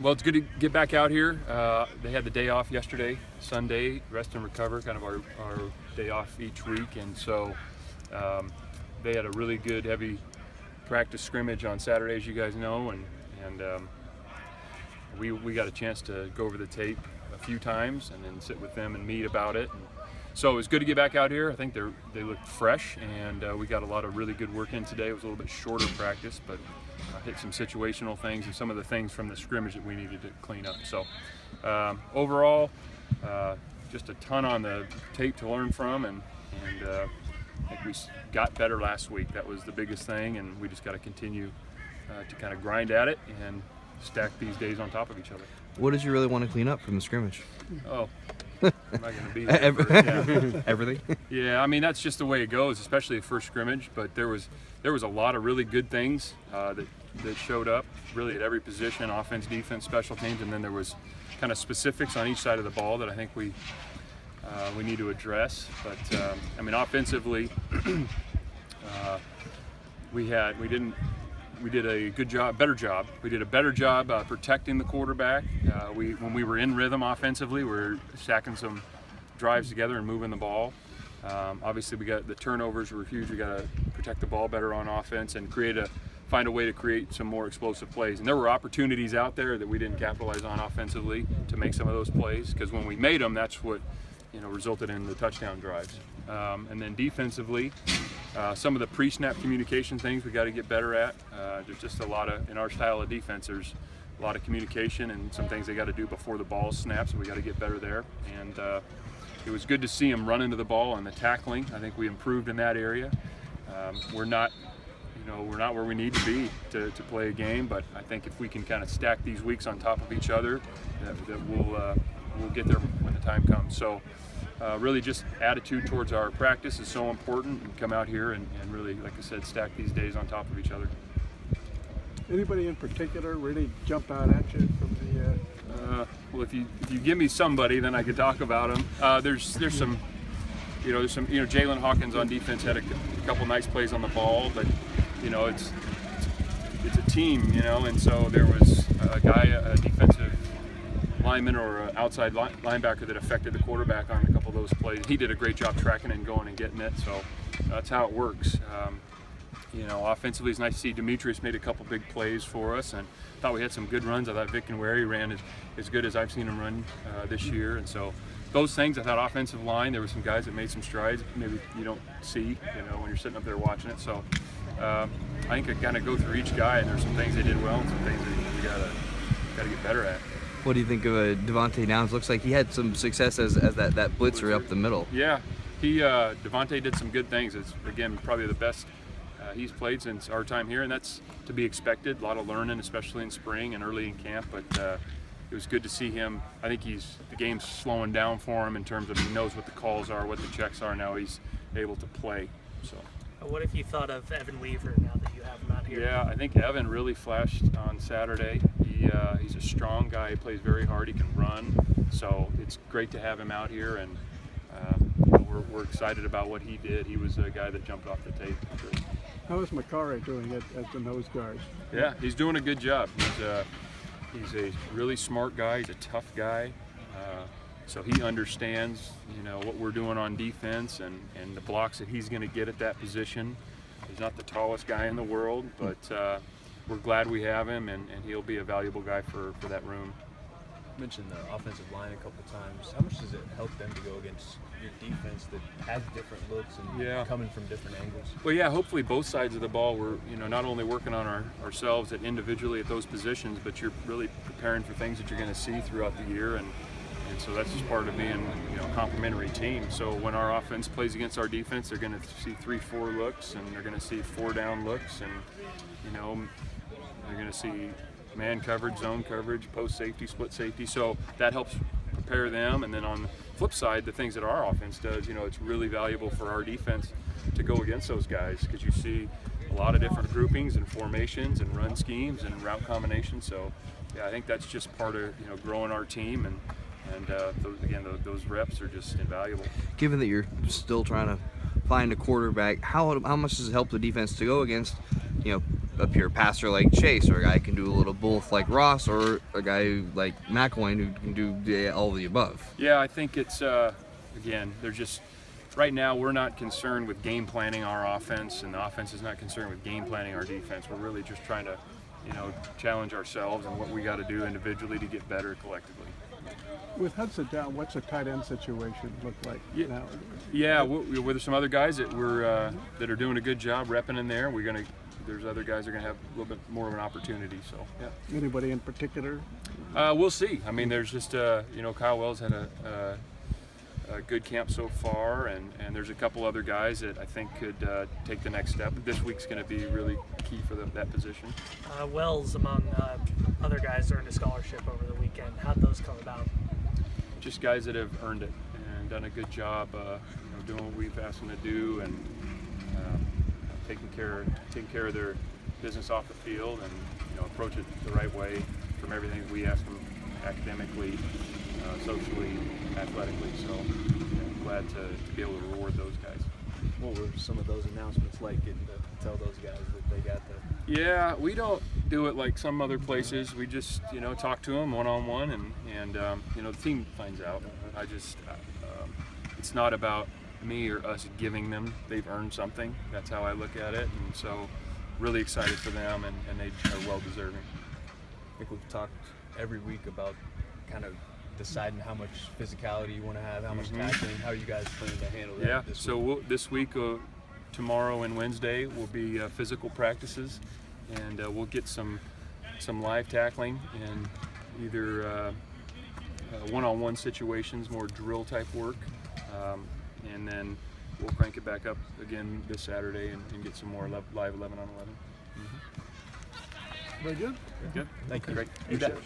Well, it's good to get back out here. They had the day off yesterday, Sunday, rest and recover, kind of our day off each week. And so they had a really good, heavy practice scrimmage on Saturday, as you guys know. And we got a chance to go over the tape a few times and then sit with them and meet about it. And so it was good to get back out here. I think they looked fresh, and we got a lot of really good work in today. It was a little bit shorter practice, but hit some situational things and some of the things from the scrimmage that we needed to clean up. So overall, just a ton on the tape to learn from, and I think we got better last week. That was the biggest thing, and we just got to continue to kind of grind at it and stack these days on top of each other. What did you really want to clean up from the scrimmage? Oh, I'm not going to be there. Everything? Yeah, I mean, that's just the way it goes, especially the first scrimmage. But there was a lot of really good things that showed up, really at every position, offense, defense, special teams, and then there was kind of specifics on each side of the ball that I think we need to address. But I mean, offensively, we did a good job, better job. We did a better job protecting the quarterback. When we were in rhythm offensively, we were stacking some drives together and moving the ball. Obviously, we got the turnovers were huge. We got to protect the ball better on offense and find a way to create some more explosive plays. And there were opportunities out there that we didn't capitalize on offensively to make some of those plays, because when we made them, that's what resulted in the touchdown drives. And then defensively, some of the pre-snap communication things we got to get better at. There's just a lot of, in our style of defense, there's a lot of communication and some things they got to do before the ball snaps, so we got to get better there. And it was good to see them run into the ball and the tackling. I think we improved in that area. We're not where we need to be to play a game, but I think if we can kind of stack these weeks on top of each other, that we'll get there when the time comes. So really just attitude towards our practice is so important, and come out here and really, like I said, stack these days on top of each other. Anybody in particular really jump out at you from the well, if you give me somebody, then I could talk about them. There's some Jalen Hawkins on defense had a couple nice plays on the ball, but it's a team, and so there was a guy, a defensive lineman or an outside linebacker that affected the quarterback on a couple of those plays. He did a great job tracking and going and getting it, so that's how it works. Offensively, it's nice to see Demetrius made a couple big plays for us, and thought we had some good runs. I thought Vic and Wary ran as good as I've seen him run this year, and so those things. I thought offensive line, there were some guys that made some strides maybe you don't see, when you're sitting up there watching it. So I think I kind of go through each guy, and there's some things they did well and some things that you gotta get better at. What do you think of Devontae Downs? Looks like he had some success as that blitzer up the middle. Yeah, Devontae did some good things. It's, again, probably the best he's played since our time here, and that's to be expected. A lot of learning, especially in spring and early in camp, but it was good to see him. I think the game's slowing down for him in terms of he knows what the calls are, what the checks are. Now he's able to play. So. What have you thought of Evan Weaver now that you have him out here? Yeah, I think Evan really flashed on Saturday. He's a strong guy. He plays very hard. He can run. So it's great to have him out here, and we're excited about what he did. He was a guy that jumped off the tape. Sure. How is McCarry doing at the nose guard? Yeah, he's doing a good job. He's a really smart guy. He's a tough guy. So he understands, what we're doing on defense and the blocks that he's going to get at that position. He's not the tallest guy in the world, but we're glad we have him, and he'll be a valuable guy for that room. You mentioned the offensive line a couple times. How much does it help them to go against your defense that has different looks and coming from different angles? Well, yeah, hopefully both sides of the ball, we're not only working on ourselves individually at those positions, but you're really preparing for things that you're going to see throughout the year, and so that's just part of being a complementary team. So when our offense plays against our defense, they're going to see 3-4 looks, and they're going to see 4-down looks, and they're going to see man coverage, zone coverage, post safety, split safety. So that helps prepare them. And then on the flip side, the things that our offense does, it's really valuable for our defense to go against those guys, because you see a lot of different groupings and formations and run schemes and route combinations. So yeah, I think that's just part of growing our team, and those reps are just invaluable. Given that you're still trying to find a quarterback, how much does it help the defense to go against a pure passer like Chase, or a guy who can do a little both like Ross, or a guy like McElwain who can do all of the above? Yeah, I think it's again, they're just right now we're not concerned with game planning our offense, and the offense is not concerned with game planning our defense. We're really just trying to, challenge ourselves and what we got to do individually to get better collectively. With Hudson down, what's the tight end situation look like now? Yeah, with some other guys that that are doing a good job repping in there. There's other guys that are gonna have a little bit more of an opportunity. So yeah. Anybody in particular? We'll see. I mean, there's just Kyle Wells had a good camp so far, and there's a couple other guys that I think could take the next step. This week's going to be really key for that position. Wells, among other guys, earned a scholarship over the weekend. How'd those come about? Just guys that have earned it and done a good job, doing what we've asked them to do, and taking care of their business off the field, and approach it the right way from everything that we ask them academically, socially, athletically. So I'm glad to be able to reward those guys. What were some of those announcements like, getting to tell those guys that they got the? Yeah, we don't do it like some other places. We just talk to them one-on-one, and the team finds out. It's not about me or us giving them. They've earned something. That's how I look at it, and so really excited for them, and they are well deserving. I think we've talked every week about kind of deciding how much physicality you want to have, how much tackling, how you guys plan to handle that. Yeah, this week? This week, tomorrow and Wednesday will be physical practices, and we'll get some live tackling and either one-on-one situations, more drill type work, and then we'll crank it back up again this Saturday and get some more live 11-on-11. Very good. Good. Thank you. Great. You bet.